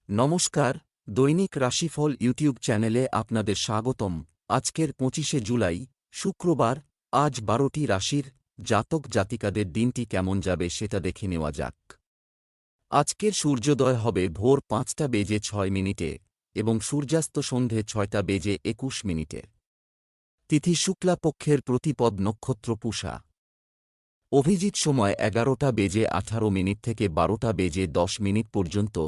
নমস্কার, দৈনিক রাশিফল ইউটিউব চ্যানেলে আপনাদের স্বাগতম। আজকের ২৫শে জুলাই, শুক্রবার। আজ ১২টি রাশির জাতক জাতিকাদের দিনটি কেমন যাবে সেটা দেখে নেওয়া যাক। আজকের সূর্যোদয় হবে ভোর ৫টা বেজে ৬ মিনিটে এবং সূর্যাস্ত সন্ধে ৬টা বেজে ২১ মিনিটে। তিথি শুক্লাপক্ষের প্রতিপদ নক্ষত্র পূষা। অভিজিৎ সময় ১১টা বেজে ১৮ মিনিট থেকে ১২টা বেজে ১০ মিনিট পর্যন্ত।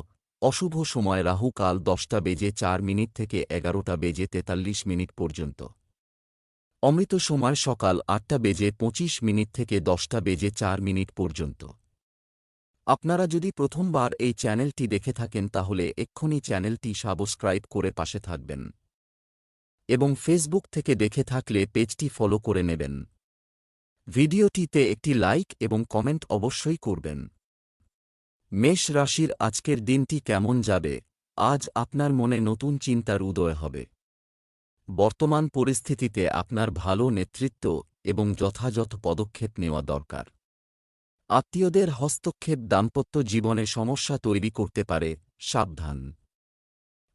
অশুভ সময় রাহু কাল ১০টা বেজে ৪ মিনিট থেকে ১১টা বেজে ৪৩ মিনিট পর্যন্ত। অমৃত সময় সকাল ৮টা বেজে ২৫ মিনিট থেকে ১০টা বেজে ৪ মিনিট পর্যন্ত। আপনারা যদি প্রথমবার এই চ্যানেলটি দেখে থাকেন তাহলে এক্ষুনি চ্যানেলটি সাবস্ক্রাইব করে পাশে থাকবেন এবং ফেসবুক থেকে দেখে থাকলে পেজটি ফলো করে নেবেন। ভিডিওটিতে একটি লাইক এবং কমেন্ট অবশ্যই করবেন। মেষ রাশির আজকের দিনটি কেমন যাবে? আজ আপনার মনে নতুন চিন্তার উদয় হবে। বর্তমান পরিস্থিতিতে আপনার ভালো নেতৃত্ব এবং যথাযথ পদক্ষেপ নেওয়া দরকার। আত্মীয়দের হস্তক্ষেপ দাম্পত্য জীবনে সমস্যা তৈরি করতে পারে, সাবধান।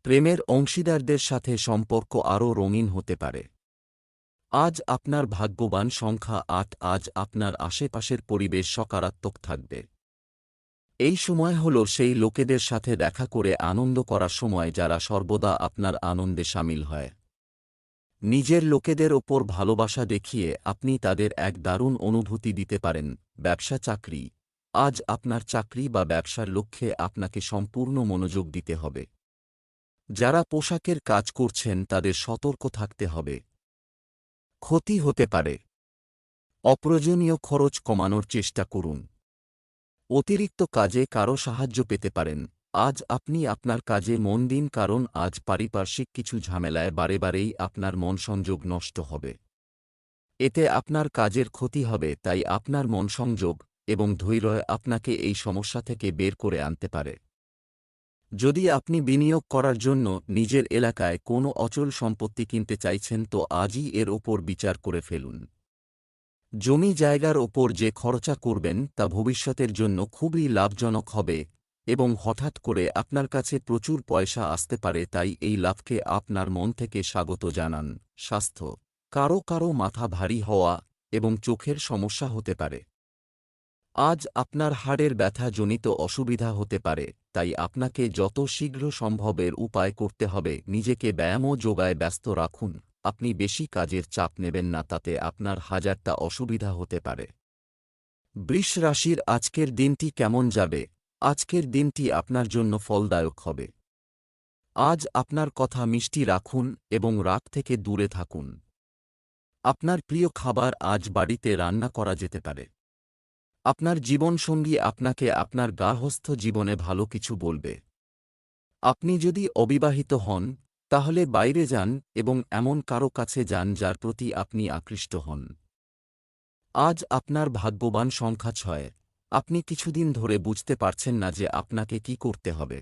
প্রেমের অংশীদারদের সাথে সম্পর্ক আরও রঙিন হতে পারে। আজ আপনার ভাগ্যবান সংখ্যা ৮। আজ আপনার আশেপাশের পরিবেশ সকারাত্মক থাকবে। এই সময় হল সেই লোকেদের সাথে দেখা করে আনন্দ করার সময় যারা সর্বদা আপনার আনন্দে সামিল হয়। নিজের লোকেদের ওপর ভালোবাসা দেখিয়ে আপনি তাদের এক দারুণ অনুভূতি দিতে পারেন। ব্যবসা চাকরি। আজ আপনার চাকরি বা ব্যবসার লক্ষ্যে আপনাকে সম্পূর্ণ মনোযোগ দিতে হবে। যারা পোশাকের কাজ করছেন তাদের সতর্ক থাকতে হবে। ক্ষতি হতে পারে। অপ্রয়োজনীয় খরচ কমানোর চেষ্টা করুন। অতিরিক্ত কাজে কারও সাহায্য পেতে পারেন। আজ আপনি আপনার কাজে মন দিন, কারণ আজ পারিপার্শ্বিক কিছু ঝামেলায় বারেবারেই আপনার মন সংযোগ নষ্ট হবে। এতে আপনার কাজের ক্ষতি হবে, তাই আপনার মন সংযোগ এবং ধৈর্য আপনাকে এই সমস্যা থেকে বের করে আনতে পারে। যদি আপনি বিনিয়োগ করার জন্য নিজের এলাকায় কোনো অচল সম্পত্তি কিনতে চাইছেন তো আজই এর ওপর বিচার করে ফেলুন। জমি জায়গার ওপর যে খরচা করবেন তা ভবিষ্যতের জন্য খুবই লাভজনক হবে এবং হঠাৎ করে আপনার কাছে প্রচুর পয়সা আসতে পারে, তাই এই লাভকে আপনার মন থেকে স্বাগত জানান। স্বাস্থ্য। কারও কারও মাথা ভারী হওয়া এবং চোখের সমস্যা হতে পারে। আজ আপনার হাড়ের ব্যথাজনিত অসুবিধা হতে পারে, তাই আপনাকে যত শীঘ্র সম্ভবের উপায় করতে হবে। নিজেকে ব্যায়াম ও যোগায় ব্যস্ত রাখুন। আপনি বেশি কাজের চাপ নেবেন না, তাতে আপনার হাজারটা অসুবিধা হতে পারে। বৃষ রাশির আজকের দিনটি কেমন যাবে? আজকের দিনটি আপনার জন্য ফলদায়ক হবে। আজ আপনার কথা মিষ্টি রাখুন এবং রাগ থেকে দূরে থাকুন। আপনার প্রিয় খাবার আজ বাড়িতে রান্না করা যেতে পারে। আপনার জীবনসঙ্গী আপনাকে আপনার গার্হস্থ্য জীবনে ভালো কিছু বলবে। আপনি যদি অবিবাহিত হন তাহলে বাইরে যান এবং এমন কারো কাছে যান যার প্রতি আপনি আকৃষ্ট হন। আজ আপনার ভাগ্যবান সংখ্যা ৬। আপনি কিছুদিন ধরে বুঝতে পারছেন না যে আপনাকে কি করতে হবে,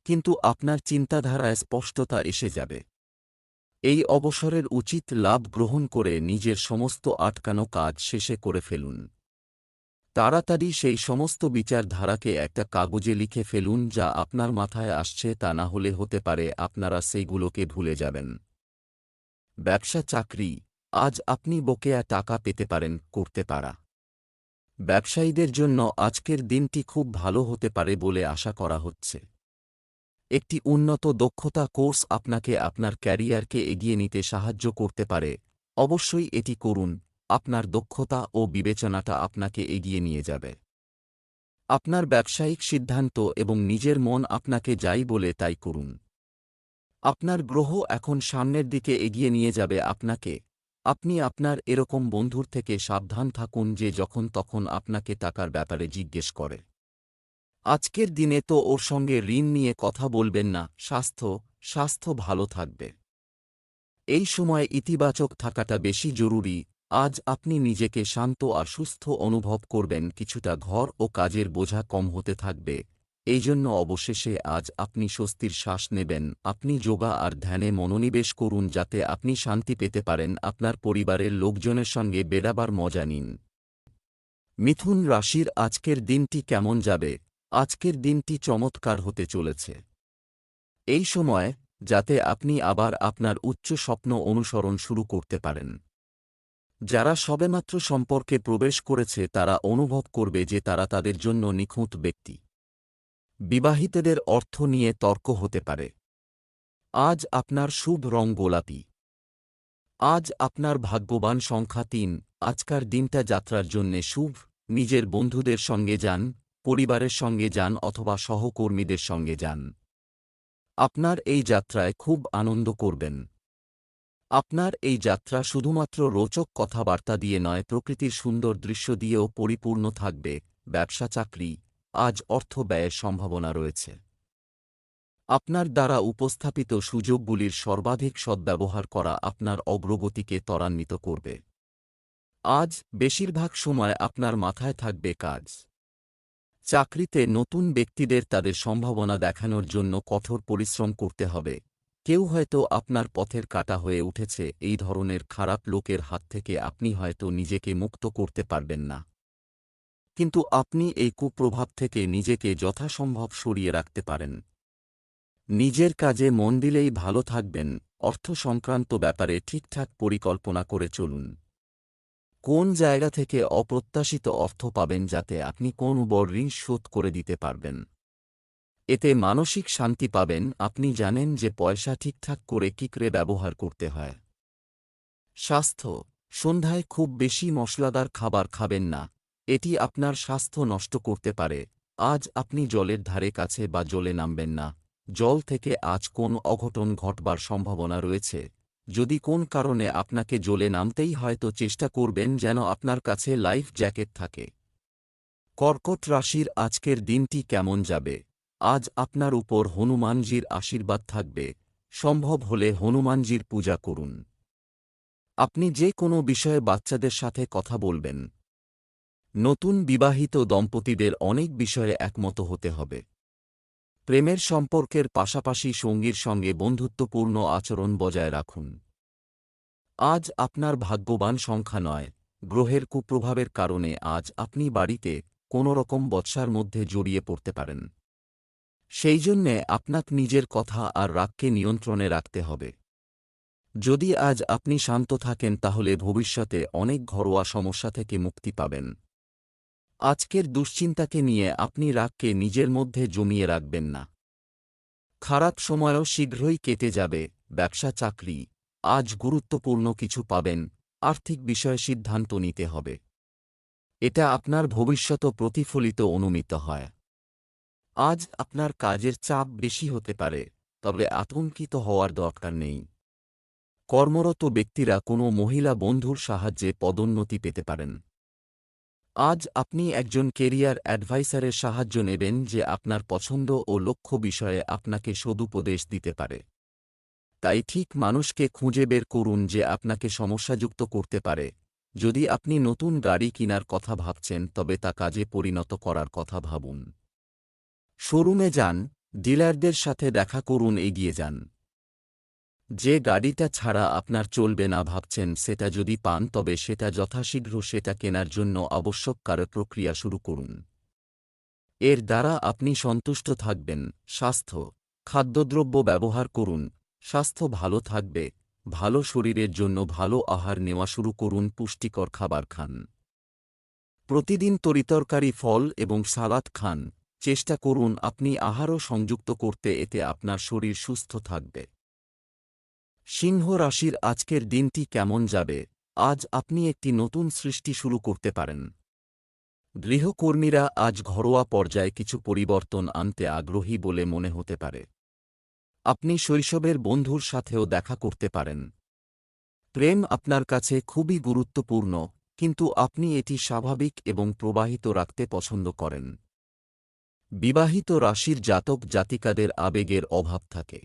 কিন্তু আপনার চিন্তাধারায় স্পষ্টতা এসে যাবে। এই অবসরের উচিত লাভ গ্রহণ করে নিজের সমস্ত আটকানো কাজ শেষে করে ফেলুন। তাড়াতাড়ি সেই সমস্ত বিচারধারাকে একটা কাগজে লিখে ফেলুন যা আপনার মাথায় আসছে, তা না হলে হতে পারে আপনারা সেইগুলোকে ভুলে যাবেন। ব্যবসা চাকরি। আজ আপনি বকেয়া টাকা পেতে পারেন। করতে পারা ব্যবসায়ীদের জন্য আজকের দিনটি খুব ভালো হতে পারে বলে আশা করা হচ্ছে। একটি উন্নত দক্ষতা কোর্স আপনাকে আপনার ক্যারিয়ারকে এগিয়ে নিতে সাহায্য করতে পারে। অবশ্যই এটি করুন। আপনার দক্ষতা ও বিবেচনাটা আপনাকে এগিয়ে নিয়ে যাবে। আপনার ব্যবসায়িক সিদ্ধান্ত এবং নিজের মন আপনাকে যাই বলে তাই করুন। আপনার গ্রহ এখন সামনের দিকে এগিয়ে নিয়ে যাবে আপনাকে। আপনি আপনার এরকম বন্ধুর থেকে সাবধান থাকুন যে যখন তখন আপনাকে টাকার ব্যাপারে জিজ্ঞেস করে। আজকের দিনে তো ওর সঙ্গে ঋণ নিয়ে কথা বলবেন না। স্বাস্থ্য ভালো থাকবে। এই সময় ইতিবাচক থাকাটা বেশি জরুরি। আজ আপনি নিজেকে শান্ত আর সুস্থ অনুভব করবেন। কিছুটা ঘর ও কাজের বোঝা কম হতে থাকবে। এই জন্য অবশেষে আজ আপনি স্বস্তির শ্বাস নেবেন। আপনি যোগা আর ধ্যানে মনোনিবেশ করুন যাতে আপনি শান্তি পেতে পারেন। আপনার পরিবারের লোকজনের সঙ্গে বেড়াবার মজা নিন। মিথুন রাশির আজকের দিনটি কেমন যাবে? আজকের দিনটি চমৎকার হতে চলেছে। এই সময় যাতে আপনি আবার আপনার উচ্চ স্বপ্ন অনুসরণ শুরু করতে পারেন। যারা সবেমাত্র সম্পর্কে প্রবেশ করেছে তারা অনুভব করবে যে তারা তাদের জন্য নিখুঁত ব্যক্তি। বিবাহিতদের অর্থ নিয়ে তর্ক হতে পারে। আজ আপনার শুভ রং গোলাপি। আজ আপনার ভাগ্যবান সংখ্যা ৩। আজকার দিনটা যাত্রার জন্যে শুভ। নিজের বন্ধুদের সঙ্গে যান, পরিবারের সঙ্গে যান অথবা সহকর্মীদের সঙ্গে যান। আপনার এই যাত্রায় খুব আনন্দ করবেন। আপনার এই যাত্রা শুধুমাত্র রোচক কথাবার্তা দিয়ে নয়, প্রকৃতির সুন্দর দৃশ্য দিয়েও পরিপূর্ণ থাকবে। ব্যবসা চাকরি, আজ অর্থ ব্যয়ের সম্ভাবনা রয়েছে। আপনার দ্বারা উপস্থাপিত সুযোগগুলির সর্বাধিক সদ্ব্যবহার করা আপনার অগ্রগতিকে ত্বরান্বিত করবে। আজ বেশিরভাগ সময় আপনার মাথায় থাকবে কাজ। চাকরিতে নতুন ব্যক্তিদের তাদের সম্ভাবনা দেখানোর জন্য কঠোর পরিশ্রম করতে হবে। কেউ হয়তো আপনার পথের কাঁটা হয়ে উঠেছে। এই ধরনের খারাপ লোকের হাত থেকে আপনি হয়তো নিজেকে মুক্ত করতে পারবেন না, কিন্তু আপনি এই কুপ্রভাব থেকে নিজেকে যথাসম্ভব সরিয়ে রাখতে পারেন। নিজের কাজে মন দিলেই ভালো থাকবেন। অর্থ সংক্রান্ত ব্যাপারে ঠিকঠাক পরিকল্পনা করে চলুন। কোন জায়গা থেকে অপ্রত্যাশিত অর্থ পাবেন যাতে আপনি কোন বড় ঋণ শোধ করে দিতে পারবেন। এতে মানসিক শান্তি পাবেন। আপনি জানেন যে পয়সা ঠিকঠাক করে কি করে ব্যবহার করতে হয়। স্বাস্থ্য, সন্ধ্যায় খুব বেশি মশলাদার খাবার খাবেন না, এটি আপনার স্বাস্থ্য নষ্ট করতে পারে। আজ আপনি জলের ধারে কাছে বা জলে নামবেন না। জল থেকে আজ কোন অঘটন ঘটবার সম্ভাবনা রয়েছে। যদি কোন কারণে আপনাকে জলে নামতেই হয় তো চেষ্টা করবেন যেন আপনার কাছে লাইফ জ্যাকেট থাকে। কর্কট রাশির আজকের দিনটি কেমন যাবে? আজ আপনার উপর হনুমানজির আশীর্বাদ থাকবে। সম্ভব হলে হনুমানজির পূজা করুন। আপনি যে কোনো বিষয়ে বাচ্চাদের সাথে কথা বলবেন। নতুন বিবাহিত দম্পতিদের অনেক বিষয়ে একমত হতে হবে। প্রেমের সম্পর্কের পাশাপাশি সঙ্গীর সঙ্গে বন্ধুত্বপূর্ণ আচরণ বজায় রাখুন। আজ আপনার ভাগ্যবান সংখ্যা ৯। গ্রহের কুপ্রভাবের কারণে আজ আপনি বাড়িতে কোনোরকম বচসার মধ্যে জড়িয়ে পড়তে পারেন। সেই জন্যে আপনাকে নিজের কথা আর রাগকে নিয়ন্ত্রণে রাখতে হবে। যদি আজ আপনি শান্ত থাকেন তাহলে ভবিষ্যতে অনেক ঘরোয়া সমস্যা থেকে মুক্তি পাবেন। আজকের দুশ্চিন্তাকে নিয়ে আপনি রাগকে নিজের মধ্যে জমিয়ে রাখবেন না। খারাপ সময়ও শীঘ্রই কেটে যাবে। ব্যবসা চাকরি, আজ গুরুত্বপূর্ণ কিছু পাবেন। আর্থিক বিষয়ে সিদ্ধান্ত নিতে হবে। এটা আপনার ভবিষ্যত প্রতিফলিত অনুমিত হয়। আজ আপনার কাজের চাপ বেশি হতে পারে, তবে আতঙ্কিত হওয়ার দরকার নেই। কর্মরত ব্যক্তিরা কোনো মহিলা বন্ধুর সাহায্যে পদোন্নতি পেতে পারেন। আজ আপনি একজন কেরিয়ার অ্যাডভাইসারের সাহায্য নেবেন যে আপনার পছন্দ ও লক্ষ্য বিষয়ে আপনাকে সদুপদেশ দিতে পারে। তাই ঠিক মানুষকে খুঁজে বের করুন যে আপনাকে সমস্যাযুক্ত করতে পারে। যদি আপনি নতুন গাড়ি কেনার কথা ভাবছেন তবে তা কাজে পরিণত করার কথা ভাবুন। শোরুমে যান, ডিলারদের সাথে দেখা করুন, এগিয়ে যান। যে গাড়িটা ছাড়া আপনার চলবে না ভাবছেন সেটা যদি পান তবে সেটা যথাশীঘ্র সেটা কেনার জন্য আবশ্যক প্রক্রিয়া শুরু করুন। এর দ্বারা আপনি সন্তুষ্ট থাকবেন। স্বাস্থ্য, খাদ্যদ্রব্য ব্যবহার করুন। স্বাস্থ্য ভালো থাকবে। ভালো শরীরের জন্য ভালো আহার নেওয়া শুরু করুন। পুষ্টিকর খাবার খান। প্রতিদিন তরিতরকারি, ফল এবং সালাদ খান। চেষ্টা করুন আপনি আহারও সংযুক্ত করতে, এতে আপনার শরীর সুস্থ থাকবে। সিংহ রাশির আজকের দিনটি কেমন যাবে? আজ আপনি একটি নতুন সৃষ্টি শুরু করতে পারেন। গৃহকর্মীরা আজ ঘরোয়া পর্যায়ে কিছু পরিবর্তন আনতে আগ্রহী বলে মনে হতে পারে। আপনি শৈশবের বন্ধুর সাথেও দেখা করতে পারেন। প্রেম আপনার কাছে খুবই গুরুত্বপূর্ণ, কিন্তু আপনি এটি স্বাভাবিক এবং প্রবাহিত রাখতে পছন্দ করেন। বিবাহিত রাশির জাতক জাতিকাদের আবেগের অভাব থাকে।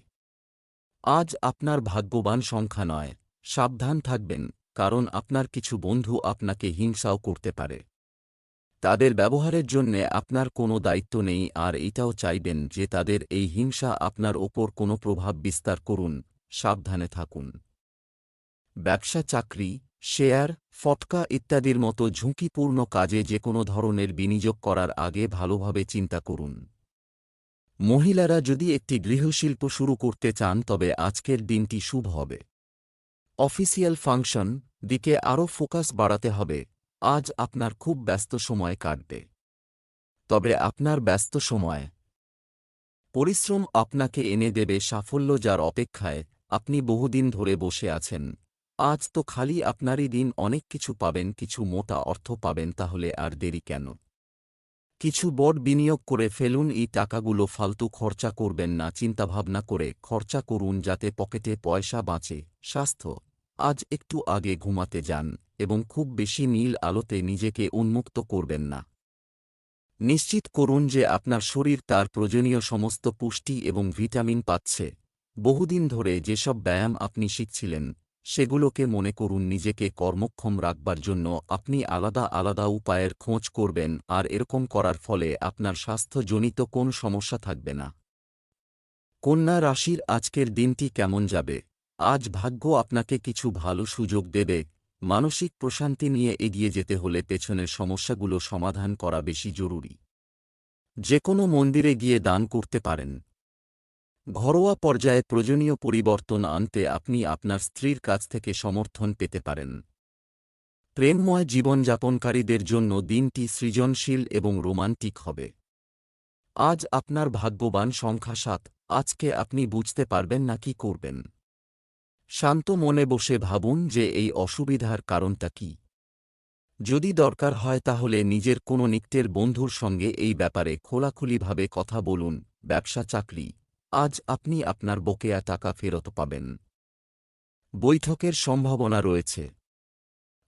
আজ আপনার ভাগ্যবান সংখ্যা ৯। সাবধান থাকবেন, কারণ আপনার কিছু বন্ধু আপনাকে হিংসাও করতে পারে। তাদের ব্যবহারের জন্যে আপনার কোনো দায়িত্ব নেই, আর এটাও চাইবেন যে তাদের এই হিংসা আপনার ওপর কোনো প্রভাব বিস্তার করুন। সাবধানে থাকুন। ব্যবসা চাকরি, শেয়ার, ফটকা ইত্যাদির মতো ঝুঁকিপূর্ণ কাজে যে কোনো ধরনের বিনিয়োগ করার আগে ভালোভাবে চিন্তা করুন। মহিলারা যদি একটি গৃহশিল্প শুরু করতে চান তবে আজকের দিনটি শুভ হবে। অফিসিয়াল ফাংশন দিকে আরও ফোকাস বাড়াতে হবে। আজ আপনার খুব ব্যস্ত সময় কাটবে। তবে আপনার ব্যস্ত সময় পরিশ্রম আপনাকে এনে দেবে সাফল্য, যার অপেক্ষায় আপনি বহুদিন ধরে বসে আছেন। আজ তো খালি আপনারই দিন, অনেক কিছু পাবেন, কিছু মোটা অর্থ পাবেন, তাহলে আর দেরি কেন? কিছু বড় বিনিয়োগ করে ফেলুন। এই টাকাগুলো ফালতু খরচা করবেন না, চিন্তাভাবনা করে খরচা করুন যাতে পকেটে পয়সা বাঁচে। স্বাস্থ্য, আজ একটু আগে ঘুমাতে যান এবং খুব বেশি নীল আলোতে নিজেকে উন্মুক্ত করবেন না। নিশ্চিত করুন যে আপনার শরীর তার প্রয়োজনীয় সমস্ত পুষ্টি এবং ভিটামিন পাচ্ছে। বহুদিন ধরে যেসব ব্যায়াম আপনি শিখছিলেন সেগুলোকে মনে করুন নিজেকে কর্মক্ষম রাখবার জন্য আপনি আলাদা আলাদা উপায়ের খোঁজ করবেন, আর এরকম করার ফলে আপনার স্বাস্থ্যজনিত কোনো সমস্যা থাকবে না। কন্যা রাশির আজকের দিনটি কেমন যাবে? আজ ভাগ্য আপনাকে কিছু ভালো সুযোগ দেবে। মানসিক প্রশান্তি নিয়ে এগিয়ে যেতে হলে পেছনের সমস্যাগুলো সমাধান করা বেশি জরুরি। যেকোনো মন্দিরে গিয়ে দান করতে পারেন। ঘরোয়া পর্যায়ে প্রয়োজনীয় পরিবর্তন আনতে আপনি আপনার স্ত্রীর কাছ থেকে সমর্থন পেতে পারেন। প্রেমময় জীবনযাপনকারীদের জন্য দিনটি সৃজনশীল এবং রোমান্টিক হবে। আজ আপনার ভাগ্যবান সংখ্যা ৭। আজকে আপনি বুঝতে পারবেন না কি করবেন। শান্ত মনে বসে ভাবুন যে এই অসুবিধার কারণটা কি। যদি দরকার হয় তাহলে নিজের কোনো নিকটের বন্ধুর সঙ্গে এই ব্যাপারে খোলাখুলিভাবে কথা বলুন। ব্যবসা চাকরি, আজ আপনি আপনার বকেয়া টাকা ফেরত পাবেন। বৈঠকের সম্ভাবনা রয়েছে।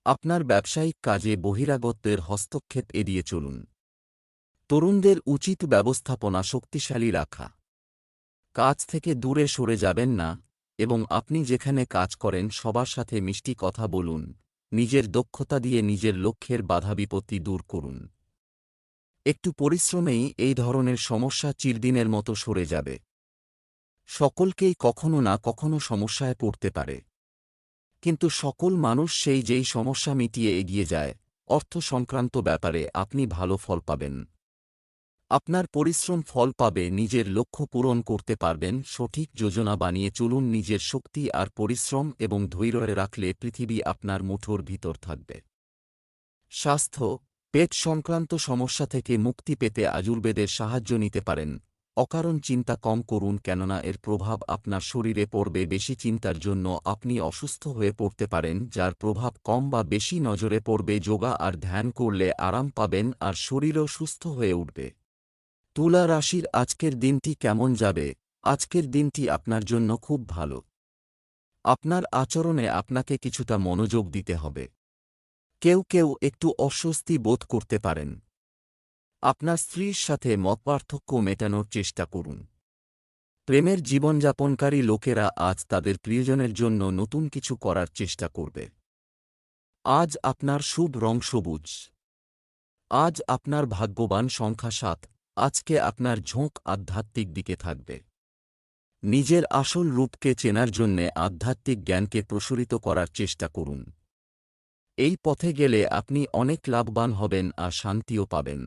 আপনার ব্যবসায়িক কাজে বহিরাগতদের হস্তক্ষেপ এড়িয়ে চলুন। তরুণদের উচিত ব্যবস্থাপনা শক্তিশালী রাখা। কাজ থেকে দূরে সরে যাবেন না এবং আপনি যেখানে কাজ করেন সবার সাথে মিষ্টি কথা বলুন। নিজের দক্ষতা দিয়ে নিজের লক্ষ্যের বাধাবিপত্তি দূর করুন। একটু পরিশ্রমেই এই ধরনের সমস্যা চিরদিনের মতো সরে যাবে। সকলকেই কখনো না কখনো সমস্যায় পড়তে পারে, কিন্তু সকল মানুষ যেই সমস্যা মিটিয়ে এগিয়ে যায়। অর্থ সংক্রান্ত ব্যাপারে আপনি ভালো ফল পাবেন। আপনার পরিশ্রম ফল পাবে, নিজের লক্ষ্য পূরণ করতে পারবেন। সঠিক যোজনা বানিয়ে চলুন। নিজের শক্তি আর পরিশ্রম এবং ধৈর্য রাখলে পৃথিবী আপনার মুঠোর ভিতর থাকবে। স্বাস্থ্য, পেট সংক্রান্ত সমস্যা থেকে মুক্তি পেতে আয়ুর্বেদের সাহায্য নিতে পারেন। অকারণ চিন্তা কম করুন, কেননা এর প্রভাব আপনার শরীরে পড়বে। বেশি চিন্তার জন্য আপনি অসুস্থ হয়ে পড়তে পারেন, যার প্রভাব কম বা বেশি নজরে পড়বে। যোগা আর ধ্যান করলে আরাম পাবেন আর শরীরও সুস্থ হয়ে উঠবে। তুলা রাশির আজকের দিনটি কেমন যাবে? আজকের দিনটি আপনার জন্য খুব ভালো। আপনার আচরণে আপনাকে কিছুটা মনোযোগ দিতে হবে। কেউ কেউ একটু অস্বস্তি বোধ করতে পারেন। আপনার স্ত্রীর সাথে মতপার্থক্য মেটানোর চেষ্টা করুন। প্রেমের জীবনযাপনকারী লোকেরা আজ তাদের প্রিয়জনের জন্য নতুন কিছু করার চেষ্টা করবে। আজ আপনার শুভ রং সবুজ। আজ আপনার ভাগ্যবান সংখ্যা ৭। আজকে আপনার ঝোঁক আধ্যাত্মিক দিকে থাকবে। নিজের আসল রূপকে চেনার জন্যে আধ্যাত্মিক জ্ঞানকে প্রসারিত করার চেষ্টা করুন। এই পথে গেলে আপনি অনেক লাভবান হবেন আর শান্তিও পাবেন।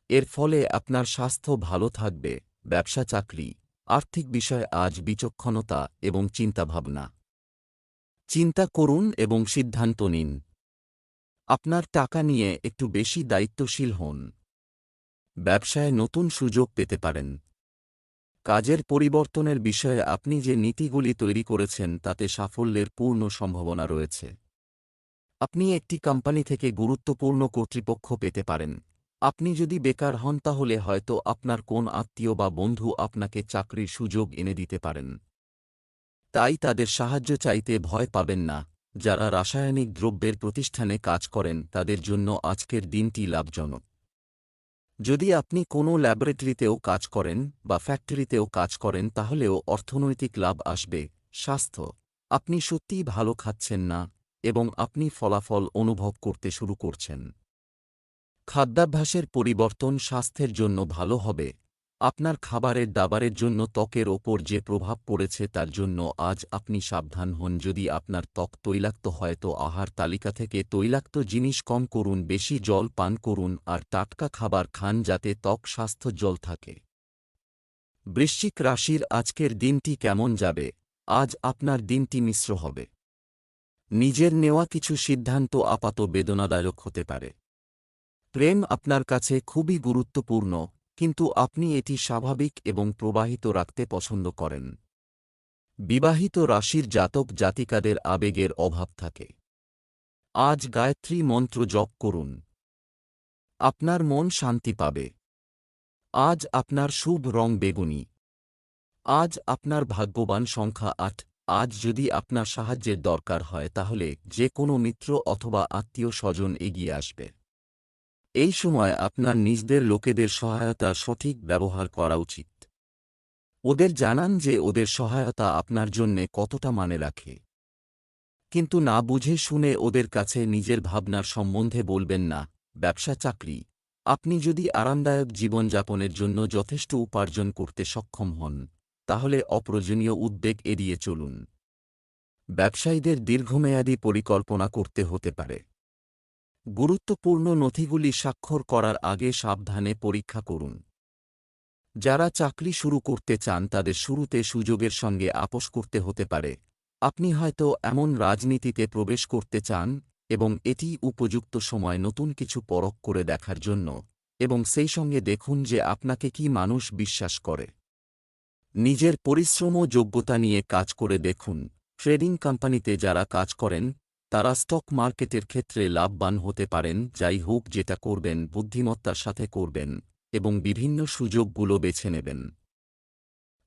এর ফলে আপনার স্বাস্থ্য ভালো থাকবে। ব্যবসা চাকরি, আর্থিক বিষয়ে আজ বিচক্ষণতা এবং চিন্তাভাবনা। চিন্তা করুন এবং সিদ্ধান্ত নিন। আপনার টাকা নিয়ে একটু বেশি দায়িত্বশীল হন। ব্যবসায় নতুন সুযোগ পেতে পারেন। কাজের পরিবর্তনের বিষয়ে আপনি যে নীতিগুলি তৈরি করেছেন তাতে সাফল্যের পূর্ণ সম্ভাবনা রয়েছে। আপনি একটি কোম্পানি থেকে গুরুত্বপূর্ণ কর্তৃপক্ষ পেতে পারেন। আপনি যদি বেকার হন তাহলে হয়তো আপনার কোন আত্মীয় বা বন্ধু আপনাকে চাকরির সুযোগ এনে দিতে পারেন। তাই তাদের সাহায্য চাইতে ভয় পাবেন না। যারা রাসায়নিক দ্রব্যের প্রতিষ্ঠানে কাজ করেন তাদের জন্য আজকের দিনটি লাভজনক। যদি আপনি কোনো ল্যাবরেটরিতেও কাজ করেন বা ফ্যাক্টরিতেও কাজ করেন তাহলেও অর্থনৈতিক লাভ আসবে। স্বাস্থ্য, আপনি সত্যিই ভালো খাচ্ছেন না এবং আপনি ফলাফল অনুভব করতে শুরু করছেন। খাদ্যাভ্যাসের পরিবর্তন স্বাস্থ্যের জন্য ভালো হবে। আপনার খাবারের দাবারের জন্য ত্বকের ওপর যে প্রভাব পড়েছে তার জন্য আজ আপনি সাবধান হন। যদি আপনার ত্বক তৈলাক্ত হয় তো আহার তালিকা থেকে তৈলাক্ত জিনিস কম করুন। বেশি জল পান করুন আর টাটকা খাবার খান যাতে ত্বক স্বাস্থ্যোজ্জ্বল থাকে। বৃশ্চিক রাশির আজকের দিনটি কেমন যাবে? আজ আপনার দিনটি মিশ্র হবে। নিজের নেওয়া কিছু সিদ্ধান্ত আপাত বেদনাদায়ক হতে পারে। প্রেম আপনার কাছে খুবই গুরুত্বপূর্ণ, কিন্তু আপনি এটি স্বাভাবিক এবং প্রবাহিত রাখতে পছন্দ করেন। বিবাহিত রাশির জাতক জাতিকাদের আবেগের অভাব থাকে। আজ গায়ত্রী মন্ত্র জপ করুন। আপনার মন শান্তি পাবে। আজ আপনার শুভ রং বেগুনি। আজ আপনার ভাগ্যবান সংখ্যা ৮। আজ যদি আপনার সাহায্যের দরকার হয় তাহলে যে কোনো মিত্র অথবা আত্মীয় স্বজন এগিয়ে আসবে। এই সময় আপনার নিজেদের লোকেদের সহায়তা সঠিক ব্যবহার করা উচিত। ওদের জানান যে ওদের সহায়তা আপনার জন্যে কতটা মানে রাখে। কিন্তু না বুঝে শুনে ওদের কাছে নিজের ভাবনার সম্বন্ধে বলবেন না। ব্যবসা চাকরি, আপনি যদি আরামদায়ক জীবনযাপনের জন্য যথেষ্ট উপার্জন করতে সক্ষম হন, তাহলে অপ্রয়োজনীয় উদ্বেগ এড়িয়ে চলুন। ব্যবসায়ীদের দীর্ঘমেয়াদী পরিকল্পনা করতে হতে পারে। গুরুত্বপূর্ণ নথিগুলি স্বাক্ষর করার আগে সাবধানে পরীক্ষা করুন। যারা চাকরি শুরু করতে চান তাদের শুরুতে সুযোগের সঙ্গে আপোস করতে হতে পারে। আপনি হয়তো এমন রাজনীতিতে প্রবেশ করতে চান এবং এটি উপযুক্ত সময় নতুন কিছু পরখ করে দেখার জন্য, এবং সেই সঙ্গে দেখুন যে আপনাকে কি মানুষ বিশ্বাস করে। নিজের পরিশ্রম ও যোগ্যতা নিয়ে কাজ করে দেখুন। ট্রেডিং কোম্পানিতে যারা কাজ করেন তারা স্টক মার্কেটের ক্ষেত্রে লাভবান হতে পারেন। যাই হোক, যেটা করবেন বুদ্ধিমত্তার সাথে করবেন এবং বিভিন্ন সুযোগগুলো বেছে নেবেন।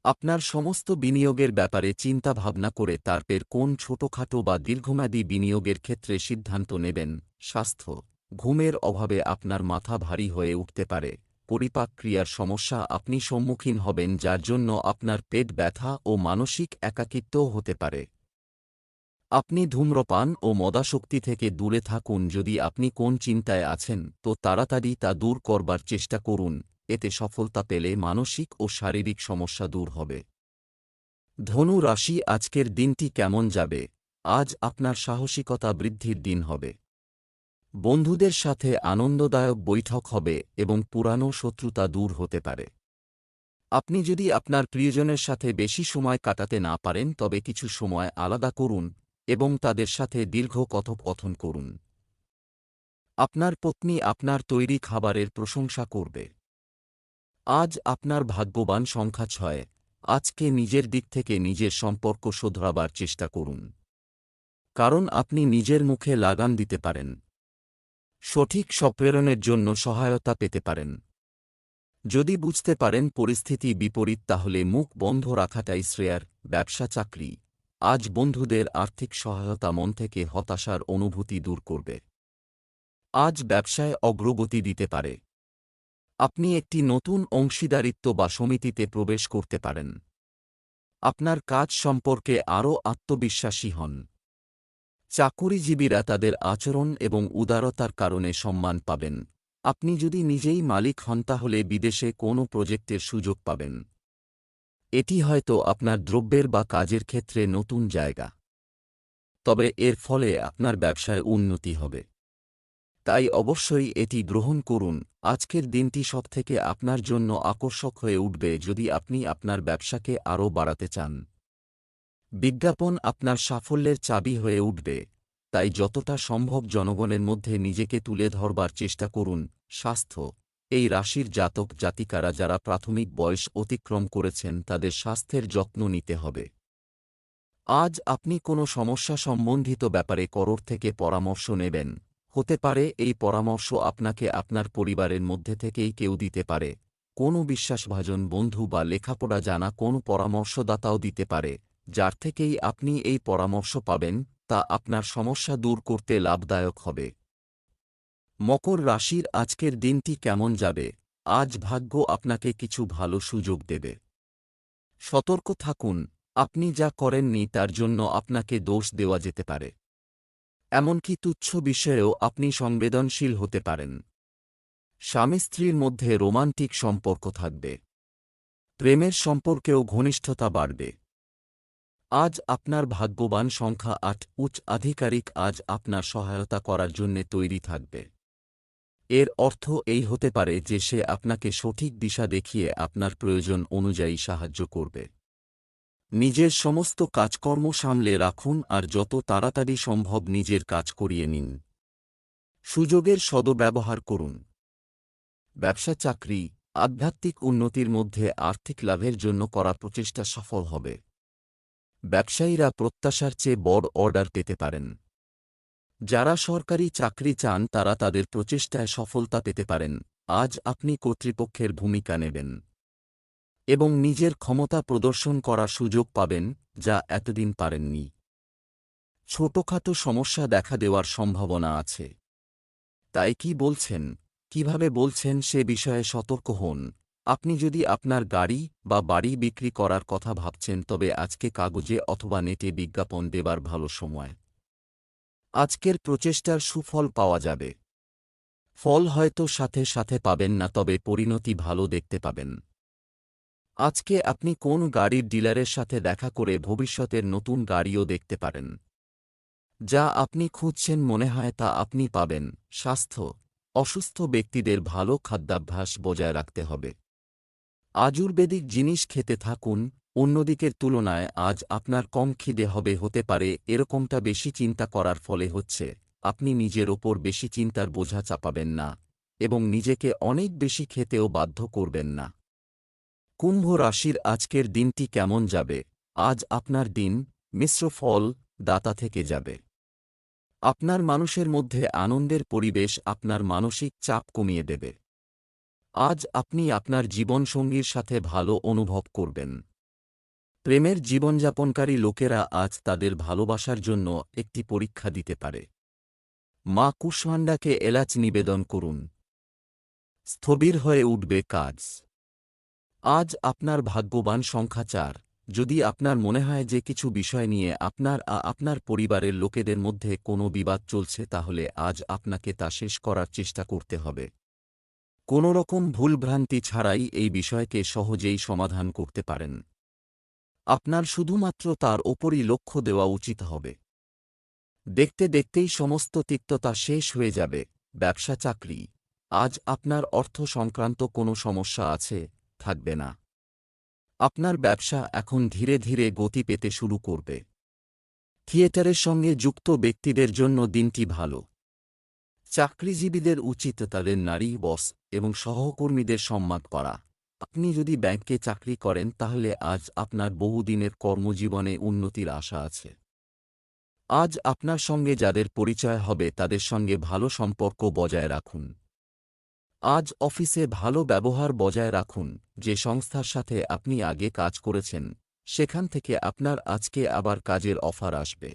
আপনার সমস্ত বিনিয়োগের ব্যাপারে চিন্তা ভাবনা করে তারপর কোন ছোটখাটো বা দীর্ঘমেয়াদী বিনিয়োগের ক্ষেত্রে সিদ্ধান্ত নেবেন। স্বাস্থ্য, ঘুমের অভাবে আপনার মাথা ভারী হয়ে উঠতে পারে। পরিপাক ক্রিয়ার সমস্যা আপনি সম্মুখীন হবেন, যার জন্য আপনার পেট ব্যথা ও মানসিক একাকিত্বও হতে পারে। আপনি ধূম্রপান ও মদাসক্তি থেকে দূরে থাকুন। যদি আপনি কোন চিন্তায় আছেন তো তাড়াতাড়ি তা দূর করবার চেষ্টা করুন। এতে সফলতা পেলে মানসিক ও শারীরিক সমস্যা দূর হবে। ধনু রাশি, আজকের দিনটি কেমন যাবে? আজ আপনার সাহসিকতা বৃদ্ধির দিন হবে। বন্ধুদের সাথে আনন্দদায়ক বৈঠক হবে এবং পুরানো শত্রুতা দূর হতে পারে। আপনি যদি আপনার প্রিয়জনের সাথে বেশি সময় কাটাতে না পারেন তবে কিছু সময় আলাদা করুন এবং তাদের সাথে দীর্ঘ কথোপকথন করুন। আপনার পত্নী আপনার তৈরি খাবারের প্রশংসা করবে। আজ আপনার ভাগ্যবান সংখ্যা ৬। আজকে নিজের দিক থেকে নিজের সম্পর্ক শোধরাবার চেষ্টা করুন, কারণ আপনি নিজের মুখে লাগাম দিতে পারেন। সঠিক সম্প্রেরণের জন্য সহায়তা পেতে পারেন। যদি বুঝতে পারেন পরিস্থিতি বিপরীত তাহলে মুখ বন্ধ রাখাটাই শ্রেয়ার। ব্যবসা চাকরি, আজ বন্ধুদের আর্থিক সহায়তা মন থেকে হতাশার অনুভূতি দূর করবে। আজ ব্যবসায় অগ্রগতি দিতে পারে। আপনি একটি নতুন অংশীদারিত্ব বা সমিতিতে প্রবেশ করতে পারেন। আপনার কাজ সম্পর্কে আরও আত্মবিশ্বাসী হন। চাকুরিজীবীরা তাদের আচরণ এবং উদারতার কারণে সম্মান পাবেন। আপনি যদি নিজেই মালিক হন তাহলে বিদেশে কোনো প্রজেক্টের সুযোগ পাবেন। এটি হয়তো আপনার দ্রব্যের বা কাজের ক্ষেত্রে নতুন জায়গা, তবে এর ফলে আপনার ব্যবসায় উন্নতি হবে। তাই অবশ্যই এটি গ্রহণ করুন। আজকের দিনটি সবথেকে আপনার জন্য আকর্ষক হয়ে উঠবে যদি আপনি আপনার ব্যবসাকে আরও বাড়াতে চান। বিজ্ঞাপন আপনার সাফল্যের চাবি হয়ে উঠবে, তাই যতটা সম্ভব জনগণের মধ্যে নিজেকে তুলে ধরবার চেষ্টা করুন। স্বাস্থ্য, এই রাশির জাতক জাতিকারা যারা প্রাথমিক বয়স অতিক্রম করেছেন তাদের স্বাস্থ্যের যত্ন নিতে হবে। আজ আপনি কোনো সমস্যা সম্বন্ধিত ব্যাপারে কারোর থেকে পরামর্শ নেবেন। হতে পারে এই পরামর্শ আপনাকে আপনার পরিবারের মধ্যে থেকেই কেউ দিতে পারে। কোনো বিশ্বাসভাজন বন্ধু বা লেখাপড়া জানা কোনো পরামর্শদাতাও দিতে পারে, যার থেকেই আপনি এই পরামর্শ পাবেন তা আপনার সমস্যা দূর করতে লাভদায়ক হবে। মকর রাশির আজকের দিনটি কেমন যাবে? আজ ভাগ্য আপনাকে কিছু ভালো সুযোগ দেবে। সতর্ক থাকুন, আপনি যা করেননি তার জন্য আপনাকে দোষ দেওয়া যেতে পারে। এমনকি তুচ্ছ বিষয়েও আপনি সংবেদনশীল হতে পারেন। স্বামী স্ত্রীর মধ্যে রোমান্টিক সম্পর্ক থাকবে। প্রেমের সম্পর্কেও ঘনিষ্ঠতা বাড়বে। আজ আপনার ভাগ্যবান সংখ্যা ৮। উচ্চ আধিকারিক আজ আপনার সহায়তা করার জন্যে তৈরি থাকবে। এর অর্থ এই হতে পারে যে সে আপনাকে সঠিক দিশা দেখিয়ে আপনার প্রয়োজন অনুযায়ী সাহায্য করবে। নিজের সমস্ত কাজকর্ম সামলে রাখুন আর যত তাড়াতাড়ি সম্ভব নিজের কাজ করিয়ে নিন। সুযোগের সদ্ব্যবহার করুন। ব্যবসা চাকরি, আধ্যাত্মিক উন্নতির মধ্যে আর্থিক লাভের জন্য করা প্রচেষ্টা সফল হবে। ব্যবসায়ীরা প্রত্যাশার চেয়ে বড় অর্ডার পেতে পারেন। যারা সরকারি চাকরি চান তারা তাদের প্রচেষ্টায় সফলতা পেতে পারেন। আজ আপনি কর্তৃপক্ষের ভূমিকা নেবেন এবং নিজের ক্ষমতা প্রদর্শন করার সুযোগ পাবেন, যা এতদিন পারেননি। ছোটখাটো সমস্যা দেখা দেওয়ার সম্ভাবনা আছে। তাই কি বলছেন, কিভাবে বলছেন সে বিষয়ে সতর্ক হন। আপনি যদি আপনার গাড়ি বা বাড়ি বিক্রি করার কথা ভাবছেন তবে আজকে কাগজে অথবা নেটে বিজ্ঞাপন দেবার ভালো সময়। আজকের প্রচেষ্টার সুফল পাওয়া যাবে। ফল হয়তো সাথে সাথে পাবেন না, তবে পরিণতি ভালো দেখতে পাবেন। আজকে আপনি কোন গাড়ির ডিলারের সাথে দেখা করে ভবিষ্যতের নতুন গাড়িও দেখতে পারেন। যা আপনি খুঁজছেন মনে হয় তা আপনি পাবেন। স্বাস্থ্য, অসুস্থ ব্যক্তিদের ভালো খাদ্যাভ্যাস বজায় রাখতে হবে। আয়ুর্বেদিক জিনিস খেতে থাকুন। অন্যদিকের তুলনায় আজ আপনার কম খিদে হবে, হতে পারে এরকমটা বেশি চিন্তা করার ফলে হচ্ছে। আপনি নিজের ওপর বেশি চিন্তার বোঝা চাপাবেন না এবং নিজেকে অনেক বেশি খেতেও বাধ্য করবেন না। কুম্ভ রাশির আজকের দিনটি কেমন যাবে? আজ আপনার দিন মিশ্র ফল দাতা থেকে যাবে। আপনার মানুষের মধ্যে আনন্দের পরিবেশ আপনার মানসিক চাপ কমিয়ে দেবে। আজ আপনি আপনার জীবনসঙ্গীর সাথে ভালো অনুভব করবেন। প্রেমের জীবনযাপনকারী লোকেরা আজ তাদের ভালোবাসার জন্য একটি পরীক্ষা দিতে পারে। মা কুষ্মান্ডাকে এলাচ নিবেদন করুন। স্থবির হয়ে উঠবে কাজ। আজ আপনার ভাগ্যবান সংখ্যা 4। যদি আপনার মনে হয় যে কিছু বিষয় নিয়ে আপনার পরিবারের লোকেদের মধ্যে কোনো বিবাদ চলছে, তাহলে আজ আপনাকে তা শেষ করার চেষ্টা করতে হবে। কোনো রকম ভুলভ্রান্তি ছাড়াই এই বিষয়কে সহজেই সমাধান করতে পারেন। আপনার শুধুমাত্র তার ওপরই লক্ষ্য দেওয়া উচিত হবে। দেখতে দেখতেই সমস্ত তিক্ততা শেষ হয়ে যাবে। ব্যবসা চাকরি, আজ আপনার অর্থ সংক্রান্ত কোনো সমস্যা আছে, থাকবে না। আপনার ব্যবসা এখন ধীরে ধীরে গতি পেতে শুরু করবে। থিয়েটারের সঙ্গে যুক্ত ব্যক্তিদের জন্য দিনটি ভালো। চাকরিজীবীদের উচিত তাদের নারী, বস এবং সহকর্মীদের সম্মান করা। আপনি যদি ব্যাংকে চাকরি করেন তাহলে আজ আপনার বহুদিনের কর্মজীবনে উন্নতির আশা আছে। আজ আপনার সঙ্গে যাদের পরিচয় হবে তাদের সঙ্গে ভালো সম্পর্ক বজায় রাখুন। আজ অফিসে ভালো ব্যবহার বজায় রাখুন। যে সংস্থার সাথে আপনি আগে কাজ করেছেন সেখান থেকে আপনার আজকে আবার কাজের অফার আসবে।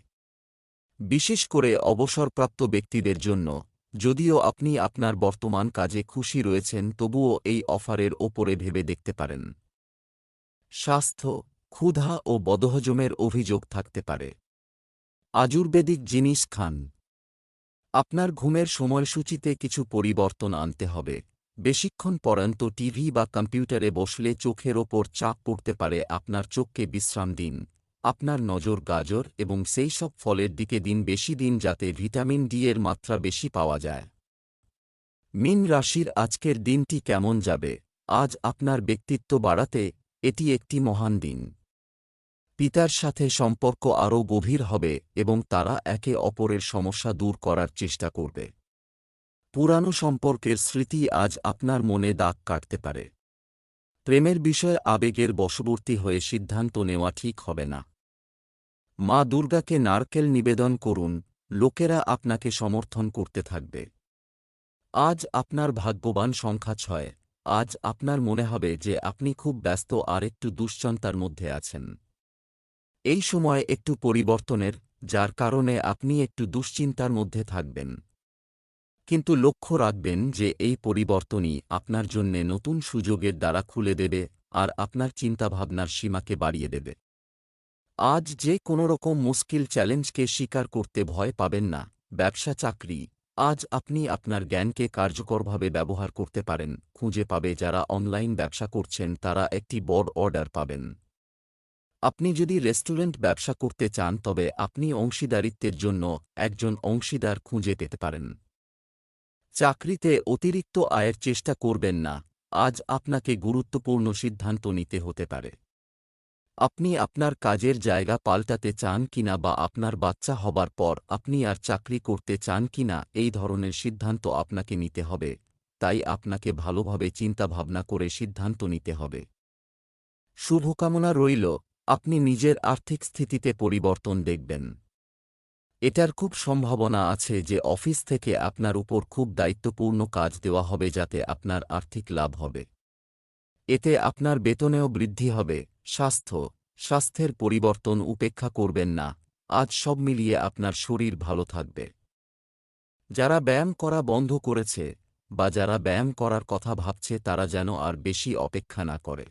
বিশেষ করে অবসরপ্রাপ্ত ব্যক্তিদের জন্য, যদিও আপনি আপনার বর্তমান কাজে খুশি রয়েছেন তবুও এই অফারের ওপরে ভেবে দেখতে পারেন। স্বাস্থ্য, ক্ষুধা ও বদহজমের অভিযোগ থাকতে পারে। আয়ুর্বেদিক জিনিস খান। আপনার ঘুমের সময়সূচিতে কিছু পরিবর্তন আনতে হবে। বেশিক্ষণ পর্যন্ত টিভি বা কম্পিউটারে বসলে চোখের ওপর চাপ পড়তে পারে। আপনার চোখকে বিশ্রাম দিন। আপনার নজর গাজর এবং সেই সব ফলের দিকে দিন, বেশি দিন, যাতে ভিটামিন ডি এর মাত্রা বেশি পাওয়া যায়। মীন রাশির আজকের দিনটি কেমন যাবে? আজ আপনার ব্যক্তিত্ব বাড়াতে এটি একটি মহান দিন। পিতার সাথে সম্পর্ক আরও গভীর হবে এবং তারা একে অপরের সমস্যা দূর করার চেষ্টা করবে। পুরানো সম্পর্কের স্মৃতি আজ আপনার মনে দাগ কাটতে পারে। প্রেমের বিষয়ে আবেগের বশবর্তী হয়ে সিদ্ধান্ত নেওয়া ঠিক হবে না। মা দুর্গাকে নারকেল নিবেদন করুন। লোকেরা আপনাকে সমর্থন করতে থাকবে। আজ আপনার ভাগ্যবান সংখ্যা 6। আজ আপনার মনে হবে যে আপনি খুব ব্যস্ত আর একটু দুশ্চিন্তার মধ্যে আছেন। এই সময় একটু পরিবর্তনের, যার কারণে আপনি একটু দুশ্চিন্তার মধ্যে থাকবেন। কিন্তু লক্ষ্য রাখবেন যে এই পরিবর্তনই আপনার জন্যে নতুন সুযোগের দ্বার খুলে দেবে আর আপনার চিন্তাভাবনার সীমাকে বাড়িয়ে দেবে। আজ যে কোনো রকম মুশকিল চ্যালেঞ্জকে স্বীকার করতে ভয় পাবেন না। ব্যবসা চাকরি, আজ আপনি আপনার জ্ঞানকে কার্যকরভাবে ব্যবহার করতে পারেন। খুঁজে পাবে যারা অনলাইন ব্যবসা করছেন তারা একটি বড় অর্ডার পাবেন। আপনি যদি রেস্টুরেন্ট ব্যবসা করতে চান তবে আপনি অংশীদারিত্বের জন্য একজন অংশীদার খুঁজে পেতে পারেন। চাকরিতে অতিরিক্ত আয়ের চেষ্টা করবেন না, আজ আপনাকে গুরুত্বপূর্ণ সিদ্ধান্ত নিতে হতে পারে। আপনি আপনার কাজের জায়গা পাল্টাতে চান কিনা বা আপনার বাচ্চা হবার পর আপনি আর চাকরি করতে চান কিনা এই ধরনের সিদ্ধান্ত আপনাকে নিতে হবে, তাই আপনাকে ভালোভাবে চিন্তাভাবনা করে সিদ্ধান্ত নিতে হবে। শুভকামনা রইল, আপনি নিজের আর্থিক স্থিতিতে পরিবর্তন দেখবেন। এটার খুব সম্ভাবনা আছে যে অফিস থেকে আপনার উপর খুব দায়িত্বপূর্ণ কাজ দেওয়া হবে যাতে আপনার আর্থিক লাভ হবে। এতে আপনার বেতনেও বৃদ্ধি হবে। স্বাস্থ্যের পরিবর্তন উপেক্ষা করবেন না, আজ সব মিলিয়ে আপনার শরীর ভালো থাকবে। যারা ব্যায়াম করা বন্ধ করেছে বা যারা ব্যায়াম করার কথা ভাবছে তারা যেন আর বেশি অপেক্ষা না করে।